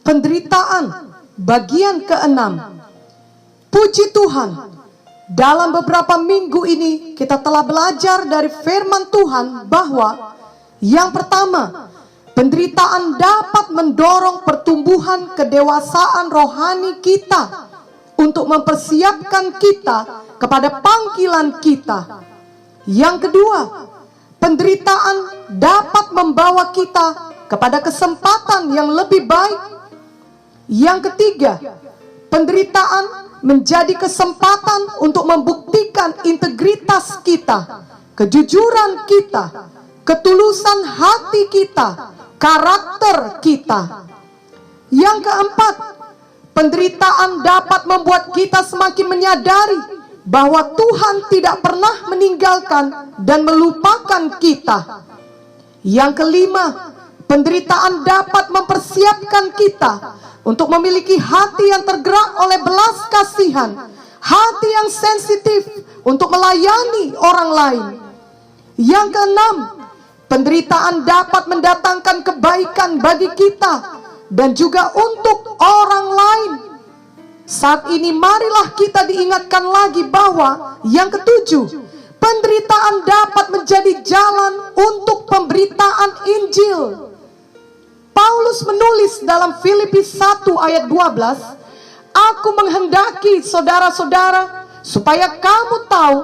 Penderitaan bagian ke-6. Puji Tuhan, dalam beberapa minggu ini kita telah belajar dari firman Tuhan bahwa yang pertama, penderitaan dapat mendorong pertumbuhan kedewasaan rohani kita untuk mempersiapkan kita kepada panggilan kita. Yang kedua, penderitaan dapat membawa kita kepada kesempatan yang lebih baik. Yang ketiga, penderitaan menjadi kesempatan untuk membuktikan integritas kita, kejujuran kita, ketulusan hati kita, karakter kita. Yang keempat, penderitaan dapat membuat kita semakin menyadari bahwa Tuhan tidak pernah meninggalkan dan melupakan kita. Yang kelima, penderitaan dapat mempersiapkan kita untuk memiliki hati yang tergerak oleh belas kasihan, hati yang sensitif untuk melayani orang lain. Yang keenam, penderitaan dapat mendatangkan kebaikan bagi kita dan juga untuk orang lain. Saat ini marilah kita diingatkan lagi bahwa yang ketujuh, penderitaan dapat menjadi jalan untuk pemberitaan Injil. Paulus menulis dalam Filipi 1 ayat 12, "Aku menghendaki saudara-saudara supaya kamu tahu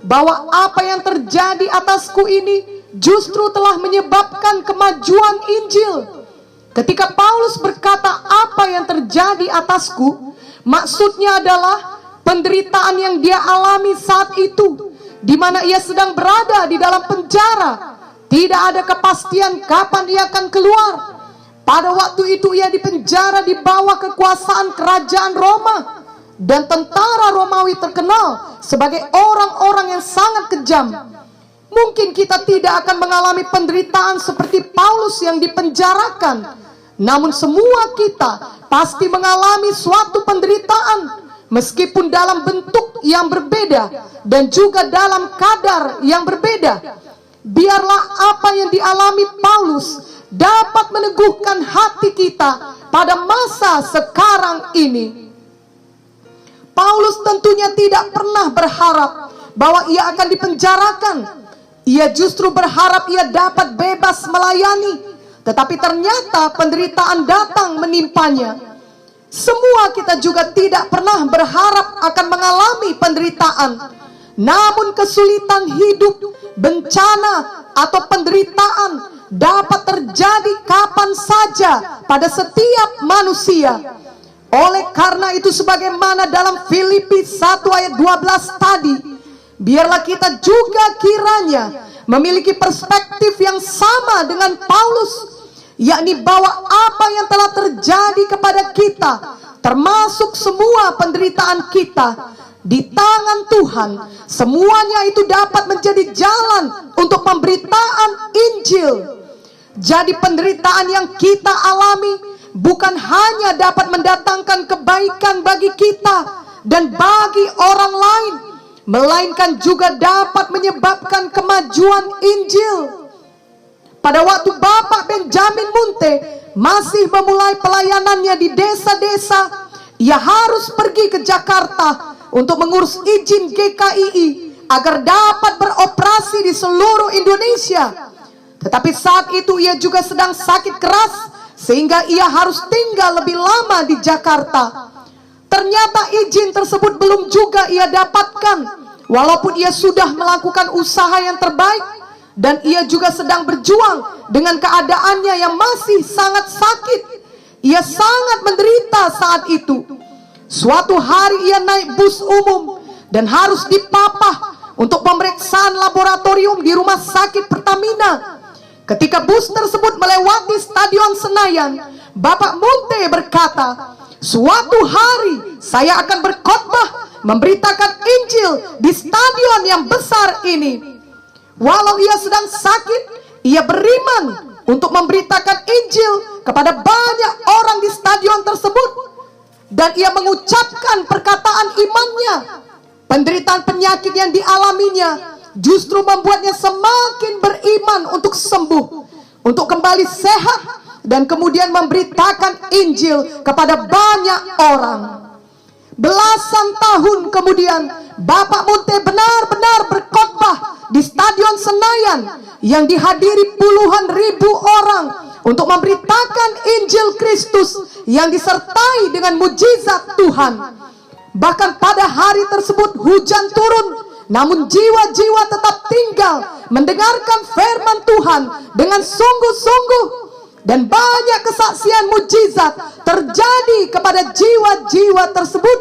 bahwa apa yang terjadi atasku ini justru telah menyebabkan kemajuan Injil." Ketika Paulus berkata apa yang terjadi atasku, maksudnya adalah penderitaan yang dia alami saat itu, di mana ia sedang berada di dalam penjara. Tidak ada kepastian kapan ia akan keluar. Pada waktu itu ia dipenjara di bawah kekuasaan kerajaan Roma, dan tentara Romawi terkenal sebagai orang-orang yang sangat kejam. Mungkin kita tidak akan mengalami penderitaan seperti Paulus yang dipenjarakan, namun semua kita pasti mengalami suatu penderitaan, meskipun dalam bentuk yang berbeda dan juga dalam kadar yang berbeda. Biarlah apa yang dialami Paulus dapat meneguhkan hati kita pada masa sekarang ini. Paulus tentunya tidak pernah berharap bahwa ia akan dipenjarakan. Ia justru berharap ia dapat bebas melayani. Tetapi ternyata penderitaan datang menimpanya. Semua kita juga tidak pernah berharap akan mengalami penderitaan. Namun kesulitan hidup, bencana, atau penderitaan dapat terjadi kapan saja pada setiap manusia. Oleh karena itu, sebagaimana dalam Filipi 1 ayat 12 tadi, biarlah kita juga kiranya memiliki perspektif yang sama dengan Paulus, yakni bahwa apa yang telah terjadi kepada kita, termasuk semua penderitaan kita, di tangan Tuhan, semuanya itu dapat menjadi jalan untuk pemberitaan Injil. Jadi penderitaan yang kita alami bukan hanya dapat mendatangkan kebaikan bagi kita dan bagi orang lain, melainkan juga dapat menyebabkan kemajuan Injil. Pada waktu Bapak Benjamin Munte masih memulai pelayanannya di desa-desa, ia harus pergi ke Jakarta untuk mengurus izin GKII agar dapat beroperasi di seluruh Indonesia. Tetapi saat itu ia juga sedang sakit keras, sehingga ia harus tinggal lebih lama di Jakarta. Ternyata izin tersebut belum juga ia dapatkan, walaupun ia sudah melakukan usaha yang terbaik, dan ia juga sedang berjuang dengan keadaannya yang masih sangat sakit. Ia sangat menderita saat itu. Suatu hari ia naik bus umum dan harus dipapah untuk pemeriksaan laboratorium di rumah sakit Pertamina. Ketika bus tersebut melewati Stadion Senayan, Bapak Munte berkata, "Suatu hari saya akan berkhotbah memberitakan Injil di stadion yang besar ini." Walau ia sedang sakit, ia beriman untuk memberitakan Injil kepada banyak orang di stadion tersebut. Dan ia mengucapkan perkataan imannya. Penderitaan penyakit yang dialaminya justru membuatnya semakin beriman untuk sembuh, untuk kembali sehat, dan kemudian memberitakan Injil kepada banyak orang. Belasan tahun kemudian, Bapak Munte benar-benar berkhotbah di Stadion Senayan yang dihadiri puluhan ribu orang untuk memberitakan Injil Kristus yang disertai dengan mujizat Tuhan. Bahkan pada hari tersebut hujan turun, namun jiwa-jiwa tetap tinggal mendengarkan firman Tuhan dengan sungguh-sungguh, dan banyak kesaksian mujizat terjadi kepada jiwa-jiwa tersebut.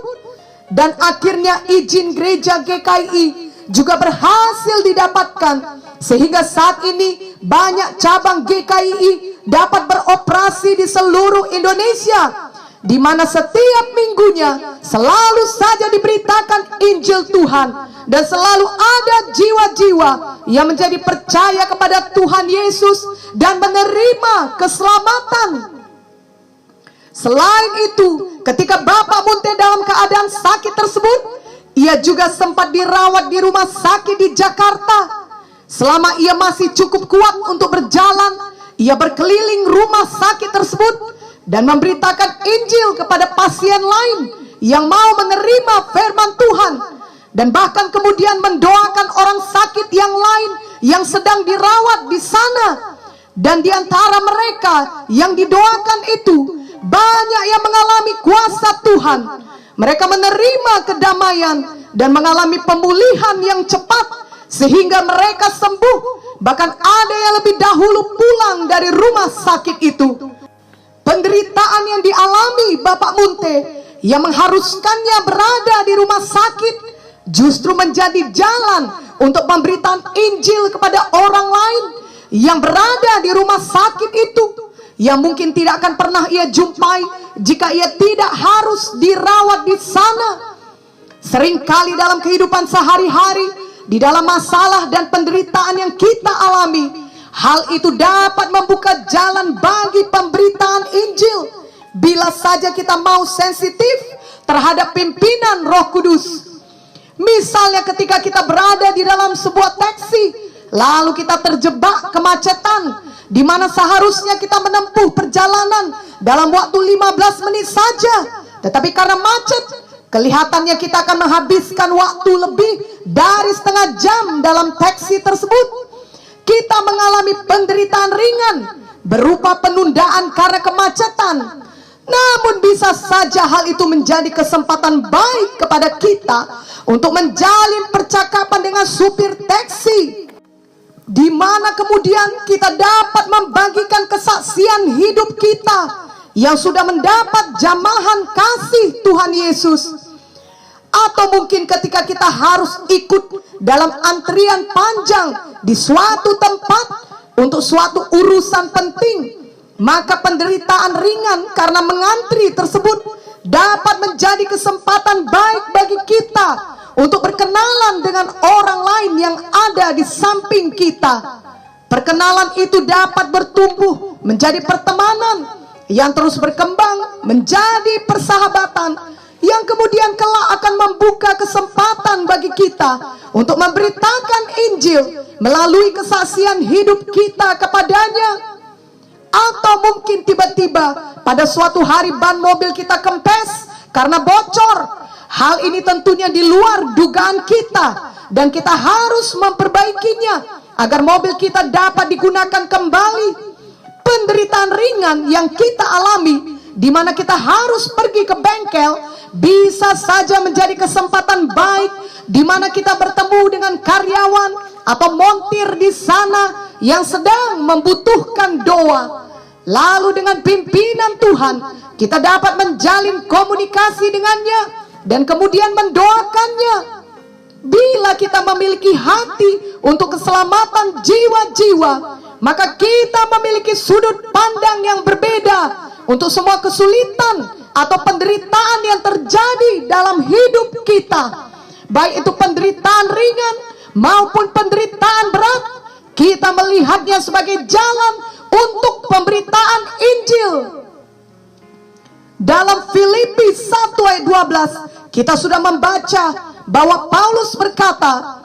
Dan akhirnya izin gereja GKI juga berhasil didapatkan, sehingga saat ini banyak cabang GKI dapat beroperasi di seluruh Indonesia, di mana setiap minggunya selalu saja diberitakan Injil Tuhan, dan selalu ada jiwa-jiwa yang menjadi percaya kepada Tuhan Yesus dan menerima keselamatan. Selain itu, ketika Bapak Munte dalam keadaan sakit tersebut, ia juga sempat dirawat di rumah sakit di Jakarta. Selama ia masih cukup kuat untuk berjalan, ia berkeliling rumah sakit tersebut dan memberitakan Injil kepada pasien lain yang mau menerima firman Tuhan, dan bahkan kemudian mendoakan orang sakit yang lain yang sedang dirawat di sana. Dan di antara mereka yang didoakan itu, banyak yang mengalami kuasa Tuhan. Mereka menerima kedamaian dan mengalami pemulihan yang cepat, sehingga mereka sembuh. Bahkan ada yang lebih dahulu pulang dari rumah sakit itu. Penderitaan yang dialami Bapak Munte yang mengharuskannya berada di rumah sakit justru menjadi jalan untuk memberitakan Injil kepada orang lain yang berada di rumah sakit itu, yang mungkin tidak akan pernah ia jumpai jika ia tidak harus dirawat di sana. Seringkali dalam kehidupan sehari-hari, di dalam masalah dan penderitaan yang kita alami, hal itu dapat membuka jalan bagi pemberitaan Injil, bila saja kita mau sensitif terhadap pimpinan Roh Kudus. Misalnya ketika kita berada di dalam sebuah taksi, lalu kita terjebak kemacetan, di mana seharusnya kita menempuh perjalanan dalam waktu 15 menit saja, tetapi karena macet, kelihatannya kita akan menghabiskan waktu lebih dari setengah jam dalam taksi tersebut. Kita mengalami penderitaan ringan berupa penundaan karena kemacetan. Namun bisa saja hal itu menjadi kesempatan baik kepada kita untuk menjalin percakapan dengan supir taksi, di mana kemudian kita dapat membagikan kesaksian hidup kita yang sudah mendapat jamahan kasih Tuhan Yesus. Atau mungkin ketika kita harus ikut dalam antrian panjang di suatu tempat untuk suatu urusan penting, maka penderitaan ringan karena mengantri tersebut dapat menjadi kesempatan baik bagi kita untuk berkenalan dengan orang lain yang ada di samping kita. Perkenalan itu dapat bertumbuh menjadi pertemanan yang terus berkembang menjadi persahabatan, yang kemudian kelak akan membuka kesempatan bagi kita untuk memberitakan Injil melalui kesaksian hidup kita kepadanya. Atau mungkin tiba-tiba pada suatu hari ban mobil kita kempes karena bocor. Hal ini tentunya di luar dugaan kita, dan kita harus memperbaikinya agar mobil kita dapat digunakan kembali. Penderitaan ringan yang kita alami, di mana kita harus pergi ke bengkel, bisa saja menjadi kesempatan baik, di mana kita bertemu dengan karyawan atau montir di sana yang sedang membutuhkan doa. Lalu dengan pimpinan Tuhan, kita dapat menjalin komunikasi dengannya dan kemudian mendoakannya. Bila kita memiliki hati untuk keselamatan jiwa-jiwa, maka kita memiliki sudut pandang yang berbeda untuk semua kesulitan atau penderitaan yang terjadi dalam hidup kita. Baik itu penderitaan ringan maupun penderitaan berat, kita melihatnya sebagai jalan untuk pemberitaan Injil. Dalam Filipi 1 ayat 12, kita sudah membaca bahwa Paulus berkata,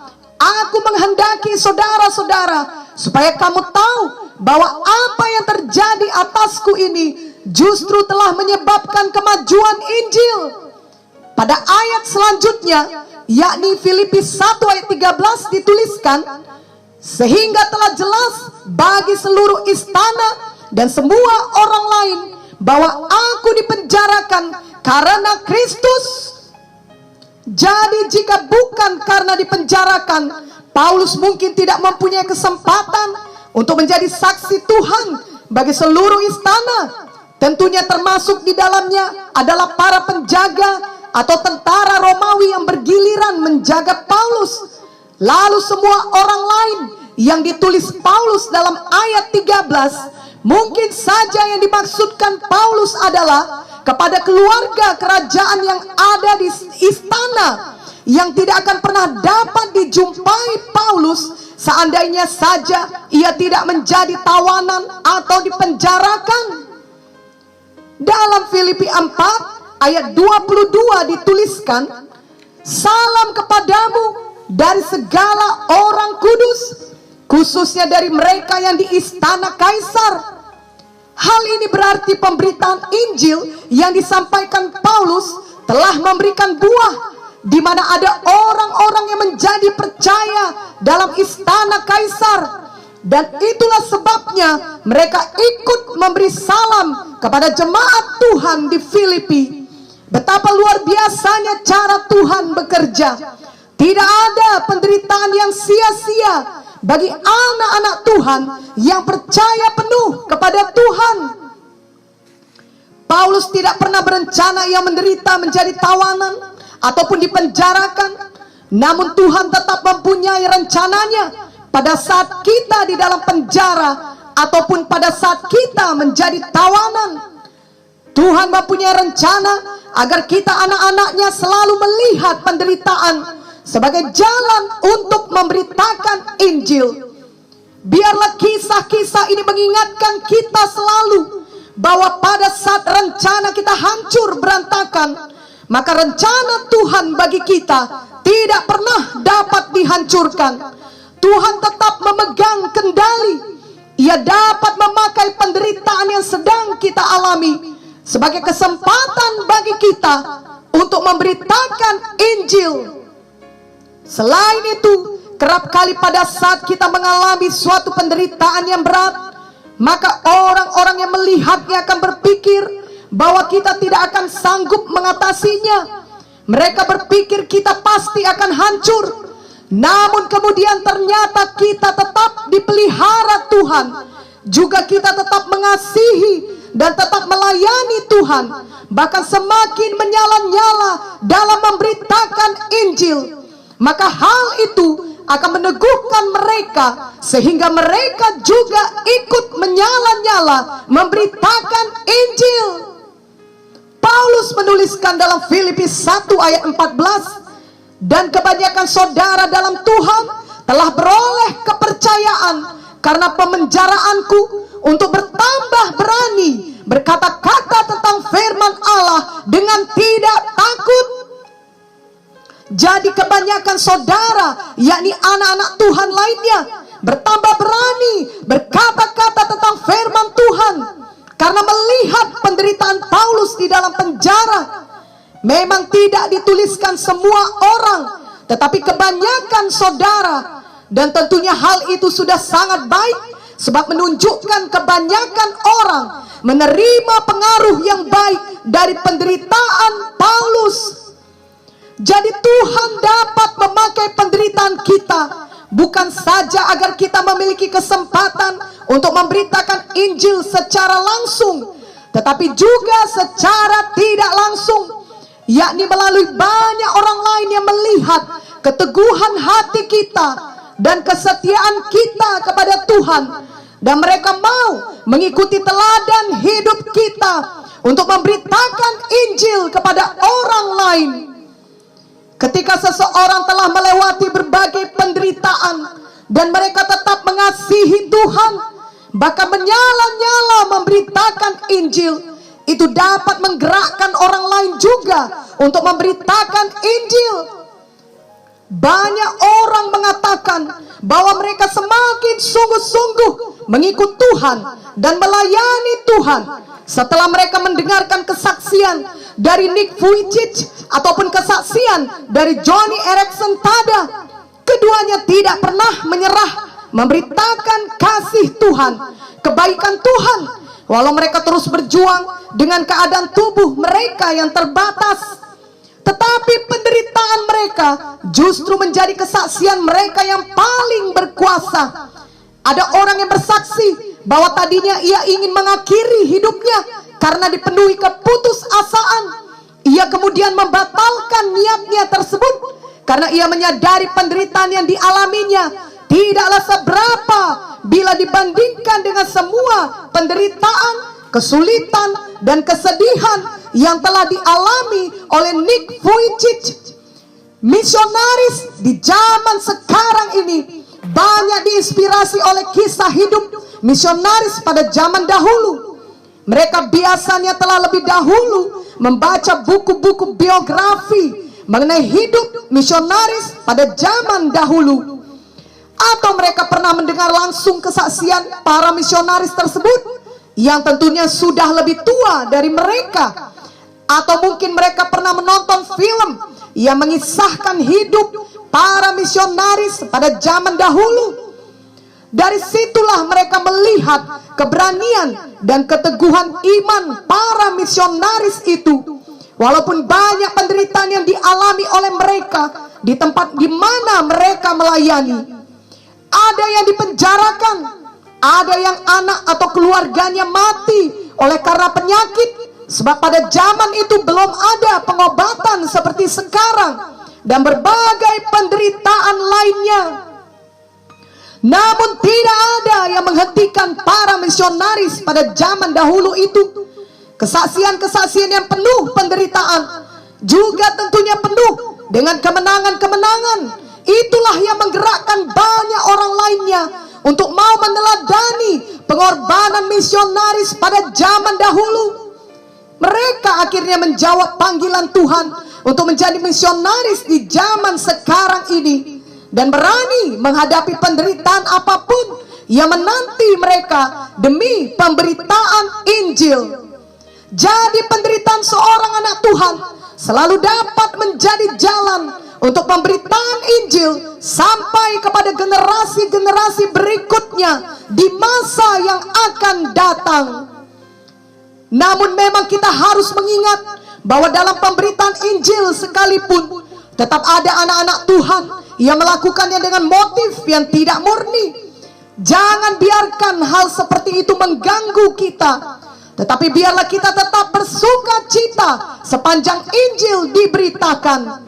Aku menghendaki saudara-saudara supaya kamu tahu bahwa apa yang terjadi atasku ini justru telah menyebabkan kemajuan Injil. Pada ayat selanjutnya, yakni Filipi 1 ayat 13 dituliskan, sehingga telah jelas bagi seluruh istana dan semua orang lain bahwa aku dipenjarakan karena Kristus. Jadi jika bukan karena dipenjarakan, Paulus mungkin tidak mempunyai kesempatan untuk menjadi saksi Tuhan bagi seluruh istana. Tentunya termasuk di dalamnya adalah para penjaga atau tentara Romawi yang bergiliran menjaga Paulus. Lalu semua orang lain yang ditulis Paulus dalam ayat 13, mungkin saja yang dimaksudkan Paulus adalah kepada keluarga kerajaan yang ada di istana, yang tidak akan pernah dapat dijumpai Paulus seandainya saja ia tidak menjadi tawanan atau dipenjarakan. Dalam Filipi 4 ayat 22 dituliskan, salam kepadamu dari segala orang kudus, khususnya dari mereka yang di istana Kaisar. Hal ini berarti pemberitaan Injil yang disampaikan Paulus telah memberikan buah, di mana ada orang-orang yang menjadi percaya dalam istana Kaisar. Dan itulah sebabnya mereka ikut memberi salam kepada jemaat Tuhan di Filipi. Betapa luar biasanya cara Tuhan bekerja. Tidak ada penderitaan yang sia-sia bagi anak-anak Tuhan yang percaya penuh kepada Tuhan. Paulus tidak pernah berencana ia menderita menjadi tawanan ataupun dipenjarakan. Namun Tuhan tetap mempunyai rencananya pada saat kita di dalam penjara ataupun pada saat kita menjadi tawanan. Tuhan mempunyai rencana agar kita anak-anaknya selalu melihat penderitaan sebagai jalan untuk memberitakan Injil. Biarlah kisah-kisah ini mengingatkan kita selalu bahwa pada saat rencana kita hancur berantakan, maka rencana Tuhan bagi kita tidak pernah dapat dihancurkan. Tuhan tetap memegang kendali. Ia dapat memakai penderitaan yang sedang kita alami sebagai kesempatan bagi kita untuk memberitakan Injil. Selain itu, kerap kali pada saat kita mengalami suatu penderitaan yang berat, maka orang-orang yang melihatnya akan berpikir bahwa kita tidak akan sanggup mengatasinya. Mereka berpikir kita pasti akan hancur. Namun kemudian ternyata kita tetap dipelihara Tuhan. Juga kita tetap mengasihi dan tetap melayani Tuhan. Bahkan semakin menyala-nyala dalam memberitakan Injil. Maka hal itu akan meneguhkan mereka, sehingga mereka juga ikut menyala-nyala memberitakan Injil. Paulus menuliskan dalam Filipi 1 ayat 14, dan kebanyakan saudara dalam Tuhan telah beroleh kepercayaan karena pemenjaraanku untuk bertambah berani berkata-kata tentang firman Allah dengan tidak takut. Jadi kebanyakan saudara, yakni anak-anak Tuhan lainnya, bertambah berani berkata-kata tentang firman Tuhan karena melihat penderitaan Paulus di dalam penjara. Memang tidak dituliskan semua orang, tetapi kebanyakan saudara. Dan tentunya hal itu sudah sangat baik, sebab menunjukkan kebanyakan orang menerima pengaruh yang baik dari penderitaan Paulus. Jadi Tuhan dapat memakai penderitaan kita bukan saja agar kita memiliki kesempatan untuk memberitakan Injil secara langsung, tetapi juga secara tidak langsung, yakni melalui banyak orang lain yang melihat keteguhan hati kita dan kesetiaan kita kepada Tuhan, dan mereka mau mengikuti teladan hidup kita untuk memberitakan Injil kepada orang lain. Ketika seseorang telah melewati berbagai penderitaan dan mereka tetap mengasihi Tuhan, bahkan menyala-nyala memberitakan Injil, itu dapat menggerakkan orang lain juga untuk memberitakan Injil. banyak orang mengatakan bahwa mereka semakin sungguh-sungguh mengikut Tuhan dan melayani Tuhan setelah mereka mendengarkan kesaksian dari Nick Vujicic ataupun kesaksian dari Joni Eareckson Tada. Keduanya tidak pernah menyerah memberitakan kasih Tuhan, kebaikan Tuhan, walau mereka terus berjuang dengan keadaan tubuh mereka yang terbatas. Tetapi penderitaan mereka justru menjadi kesaksian mereka yang paling berkuasa. Ada orang yang bersaksi bahwa tadinya ia ingin mengakhiri hidupnya karena dipenuhi keputusasaan. Ia kemudian membatalkan niatnya tersebut karena ia menyadari penderitaan yang dialaminya tidaklah seberapa bila dibandingkan dengan semua penderitaan, kesulitan, dan kesedihan yang telah dialami oleh Nick Vujicic. Misionaris di zaman sekarang ini banyak diinspirasi oleh kisah hidup misionaris pada zaman dahulu. Mereka biasanya telah lebih dahulu membaca buku-buku biografi mengenai hidup misionaris pada zaman dahulu, atau mereka pernah mendengar langsung kesaksian para misionaris tersebut yang tentunya sudah lebih tua dari mereka, atau mungkin mereka pernah menonton film yang mengisahkan hidup para misionaris pada zaman dahulu. Dari situlah mereka melihat keberanian dan keteguhan iman para misionaris itu. Walaupun banyak penderitaan yang dialami oleh mereka di tempat di mana mereka melayani. Ada yang dipenjarakan, ada yang anak atau keluarganya mati oleh karena penyakit, sebab pada zaman itu belum ada pengobatan seperti sekarang, dan berbagai penderitaan lainnya. Namun tidak ada yang menghentikan para misionaris pada zaman dahulu itu. Kesaksian-kesaksian yang penuh penderitaan, juga tentunya penuh dengan kemenangan-kemenangan. Itulah yang menggerakkan banyak orang lainnya untuk mau meneladani pengorbanan misionaris pada zaman dahulu. Mereka akhirnya menjawab panggilan Tuhan untuk menjadi misionaris di zaman sekarang ini, dan berani menghadapi penderitaan apapun yang menanti mereka demi pemberitaan Injil. Jadi penderitaan seorang anak Tuhan selalu dapat menjadi jalan untuk pemberitaan Injil sampai kepada generasi-generasi berikutnya di masa yang akan datang. Namun memang kita harus mengingat bahwa dalam pemberitaan Injil sekalipun tetap ada anak-anak Tuhan yang melakukannya dengan motif yang tidak murni. Jangan biarkan hal seperti itu mengganggu kita, tetapi biarlah kita tetap bersuka cita sepanjang Injil diberitakan.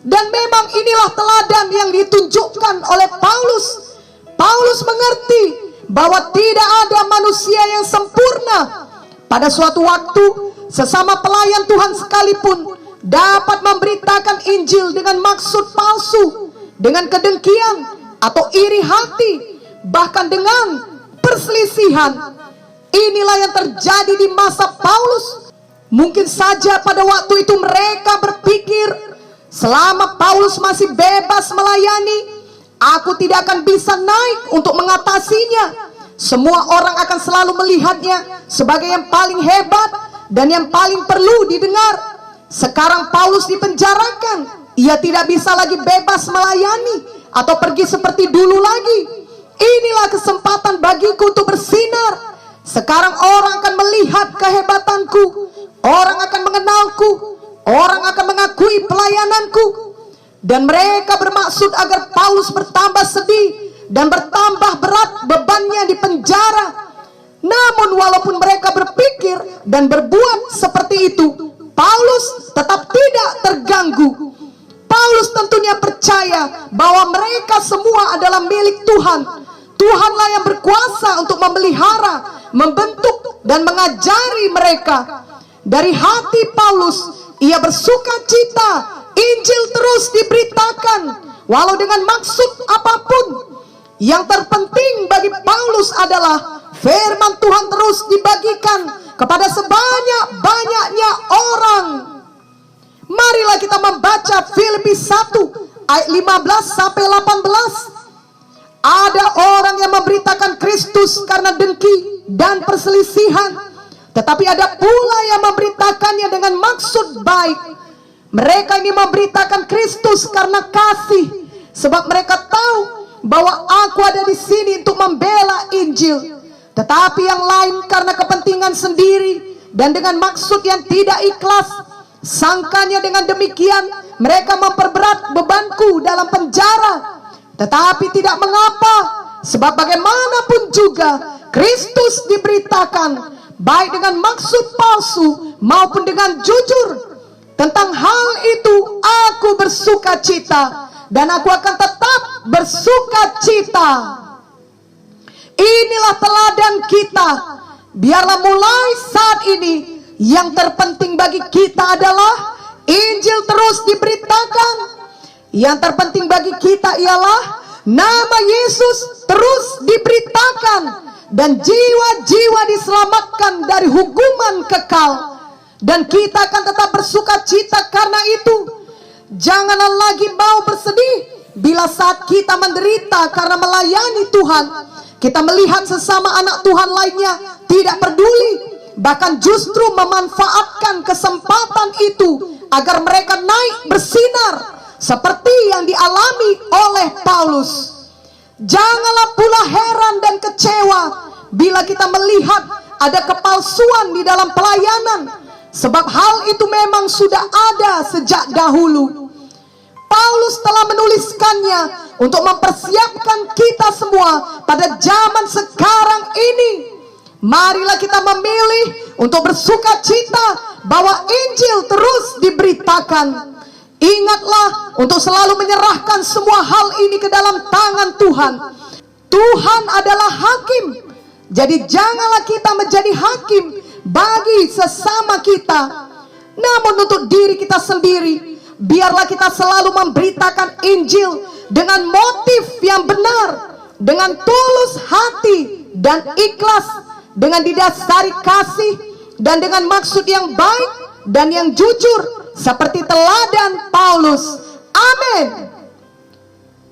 Dan memang inilah teladan yang ditunjukkan oleh Paulus. Paulus mengerti bahwa tidak ada manusia yang sempurna. Pada suatu waktu, sesama pelayan Tuhan sekalipun dapat memberitakan Injil dengan maksud palsu, dengan kedengkian atau iri hati, bahkan dengan perselisihan. Inilah yang terjadi di masa Paulus. Mungkin saja pada waktu itu mereka berpikir, selama Paulus masih bebas melayani, aku tidak akan bisa naik untuk mengatasinya. Semua orang akan selalu melihatnya sebagai yang paling hebat dan yang paling perlu didengar. Sekarang Paulus dipenjarakan, ia tidak bisa lagi bebas melayani atau pergi seperti dulu lagi. Inilah kesempatan bagiku untuk bersinar. Sekarang orang akan melihat kehebatanku, orang akan mengenalku, orang akan mengakui pelayananku. Dan mereka bermaksud agar Paulus bertambah sedih dan bertambah berat bebannya di penjara. Namun walaupun mereka berpikir dan berbuat seperti itu, Paulus tetap tidak terganggu. Paulus tentunya percaya bahwa mereka semua adalah milik Tuhan. Tuhanlah yang berkuasa untuk memelihara, membentuk, dan mengajari mereka. Dari hati Paulus, ia bersuka cita Injil terus diberitakan, walau dengan maksud apapun. Yang terpenting bagi Paulus adalah firman Tuhan terus dibagikan kepada sebanyak-banyaknya orang. Marilah kita membaca Filipi 1 ayat 15 sampai 18. Ada orang yang memberitakan Kristus karena dengki dan perselisihan, tetapi ada pula yang memberitakannya dengan maksud baik. Mereka ini memberitakan Kristus karena kasih, sebab mereka tahu bahwa aku ada di sini untuk membela Injil. Tetapi yang lain karena kepentingan sendiri dan dengan maksud yang tidak ikhlas. Sangkanya dengan demikian mereka memperberat bebanku dalam penjara. Tetapi tidak mengapa, sebab bagaimanapun juga Kristus diberitakan, baik dengan maksud palsu maupun dengan jujur. Tentang hal itu aku bersuka cita, dan aku akan tetap bersuka cita. Inilah teladan kita. Biarlah mulai saat ini yang terpenting bagi kita adalah Injil terus diberitakan. Yang terpenting bagi kita ialah nama Yesus terus diberitakan, dan jiwa-jiwa diselamatkan dari hukuman kekal. Dan kita akan tetap bersuka cita karena itu. Janganlah lagi mau bersedih bila saat kita menderita karena melayani Tuhan. Kita melihat sesama anak Tuhan lainnya tidak peduli, bahkan justru memanfaatkan kesempatan itu agar mereka naik bersinar seperti yang dialami oleh Paulus. Janganlah pula heran dan kecewa bila kita melihat ada kepalsuan di dalam pelayanan, sebab hal itu memang sudah ada sejak dahulu. Paulus telah menuliskannya untuk mempersiapkan kita semua pada zaman sekarang ini. Marilah kita memilih untuk bersuka cita bahwa Injil terus diberitakan. Ingatlah untuk selalu menyerahkan semua hal ini ke dalam tangan Tuhan. Tuhan adalah hakim. Jadi janganlah kita menjadi hakim bagi sesama kita, namun untuk diri kita sendiri. Biarlah kita selalu memberitakan Injil dengan motif yang benar, dengan tulus hati dan ikhlas, dengan didasari kasih dan dengan maksud yang baik dan yang jujur, seperti teladan Paulus. Amin.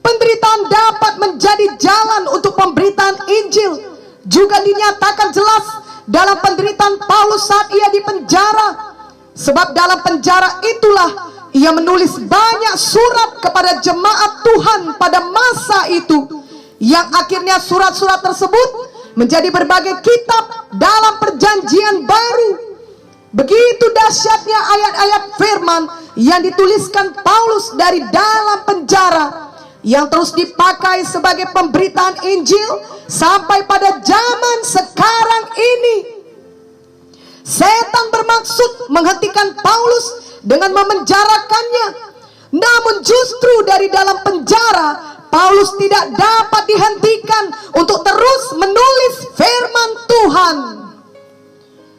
Penderitaan dapat menjadi jalan untuk pemberitaan Injil. Juga dinyatakan jelas dalam penderitaan Paulus saat ia di penjara. Sebab dalam penjara itulah ia menulis banyak surat kepada jemaat Tuhan pada masa itu, yang akhirnya surat-surat tersebut menjadi berbagai kitab dalam perjanjian baru. Begitu dahsyatnya ayat-ayat firman yang dituliskan Paulus dari dalam penjara, yang terus dipakai sebagai pemberitaan Injil sampai pada zaman sekarang ini. Setan bermaksud menghentikan Paulus dengan memenjarakannya, namun justru dari dalam penjara Paulus tidak dapat dihentikan untuk terus menulis firman Tuhan.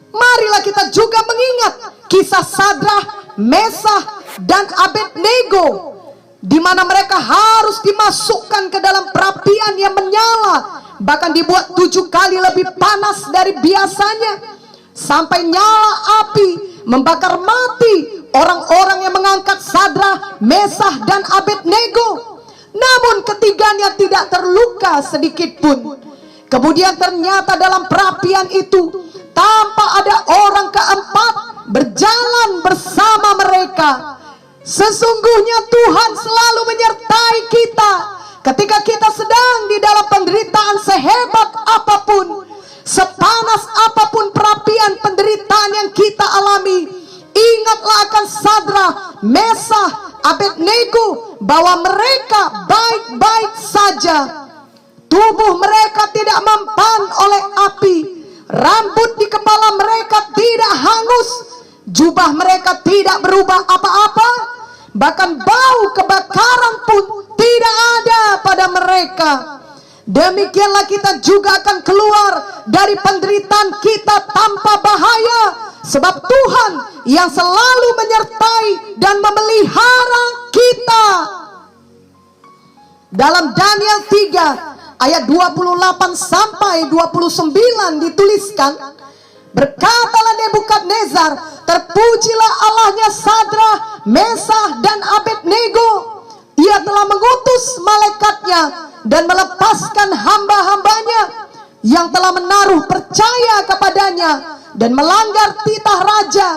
Marilah kita juga mengingat kisah Sadrah, Mesah, dan Abednego, di mana mereka harus dimasukkan ke dalam perapian yang menyala, bahkan dibuat 7 kali lebih panas dari biasanya, sampai nyala api membakar mati orang-orang yang mengangkat Sadrah, Mesah, dan Abednego. Namun ketiganya tidak terluka sedikit pun. Kemudian ternyata dalam perapian itu tampak ada orang keempat berjalan bersama mereka. Sesungguhnya Tuhan selalu menyertai kita ketika kita sedang di dalam penderitaan sehebat apapun, sepanas apapun perapian penderitaan yang kita alami. Ingatlah akan Sadrah, Mesah, Abednego, bahwa mereka baik-baik saja. Tubuh mereka tidak mempan oleh api, rambut di kepala mereka tidak hangus, jubah mereka tidak berubah apa-apa, bahkan bau kebakaran pun tidak ada pada mereka. Demikianlah kita juga akan keluar dari penderitaan kita tanpa bahaya, sebab Tuhan yang selalu menyertai dan memelihara kita. Dalam Daniel 3 ayat 28 sampai 29 dituliskan, berkatalah Nebukadnezar, terpujilah Allahnya Sadrah, Mesah, dan Abednego. Ia telah mengutus malaikatnya dan melepaskan hamba-hambanya yang telah menaruh percaya kepadanya dan melanggar titah raja,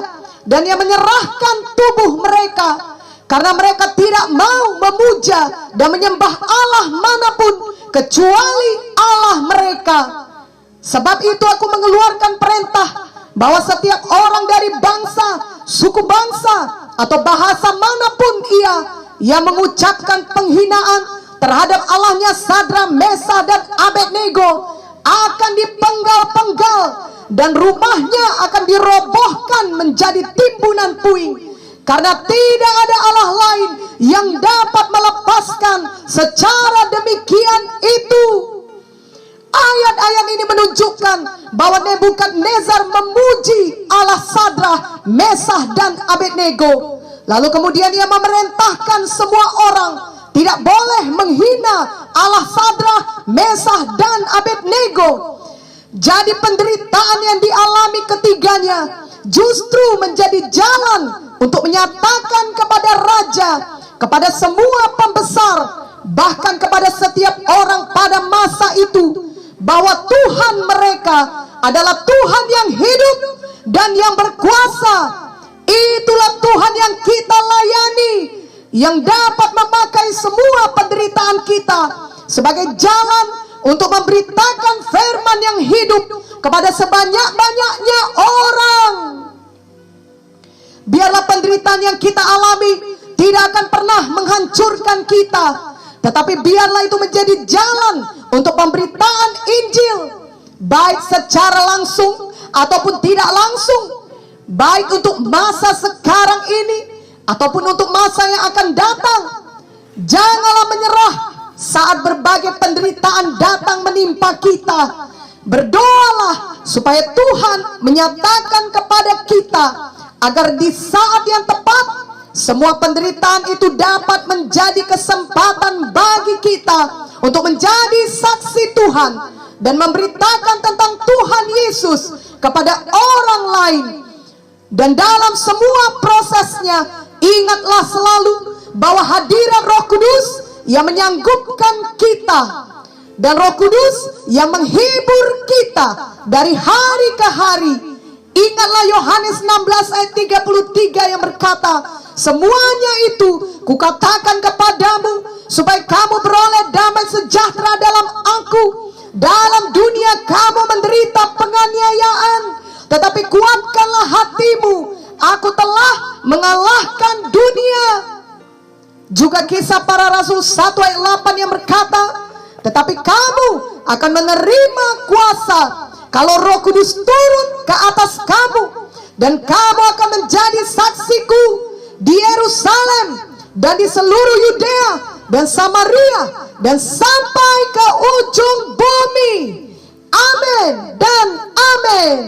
dan yang menyerahkan tubuh mereka karena mereka tidak mau memuja dan menyembah Allah manapun kecuali Allah mereka. Sebab itu aku mengeluarkan perintah bahwa setiap orang dari bangsa, suku bangsa, atau bahasa manapun ia yang mengucapkan penghinaan terhadap Allahnya Sadrak, Mesah, dan Abednego akan dipenggal-penggal dan rumahnya akan dirobohkan menjadi timbunan puing, karena tidak ada Allah lain yang dapat melepaskan secara demikian itu. Ayat-ayat ini menunjukkan bahwa Nebukadnezar memuji Allah Sadrak, Mesah, dan Abednego. Lalu kemudian ia memerintahkan semua orang tidak boleh menghina Allah Sadrak, Mesah, dan Abednego. Jadi penderitaan yang dialami ketiganya justru menjadi jalan untuk menyatakan kepada raja, kepada semua pembesar, bahkan kepada setiap orang pada masa itu, bahwa Tuhan mereka adalah Tuhan yang hidup dan yang berkuasa. Itulah Tuhan yang kita layani, yang dapat memakai semua penderitaan kita sebagai jalan untuk memberitakan firman yang hidup kepada sebanyak-banyaknya orang. Biarlah penderitaan yang kita alami tidak akan pernah menghancurkan kita, tetapi biarlah itu menjadi jalan untuk pemberitaan Injil, baik secara langsung ataupun tidak langsung, baik untuk masa sekarang ini ataupun untuk masa yang akan datang. Janganlah menyerah saat berbagai penderitaan datang menimpa kita. Berdoalah supaya Tuhan menyatakan kepada kita agar di saat yang tepat semua penderitaan itu dapat menjadi kesempatan bagi kita untuk menjadi saksi Tuhan dan memberitakan tentang Tuhan Yesus kepada orang lain. Dan dalam semua prosesnya, ingatlah selalu bahwa hadirat Roh Kudus yang menyanggupkan kita, dan Roh Kudus yang menghibur kita dari hari ke hari. Ingatlah Yohanes 16 ayat 33 yang berkata, semuanya itu kukatakan kepadamu supaya kamu beroleh damai sejahtera dalam aku. Dalam dunia kamu menderita penganiayaan, tetapi kuatkanlah hatimu, aku telah mengalahkan dunia. Juga Kisah Para Rasul 1 ayat 8 yang berkata, tetapi kamu akan menerima kuasa kalau Roh Kudus turun ke atas kamu, dan kamu akan menjadi saksiku di Yerusalem dan di seluruh Yudea dan Samaria dan sampai ke ujung bumi. Amin dan amin.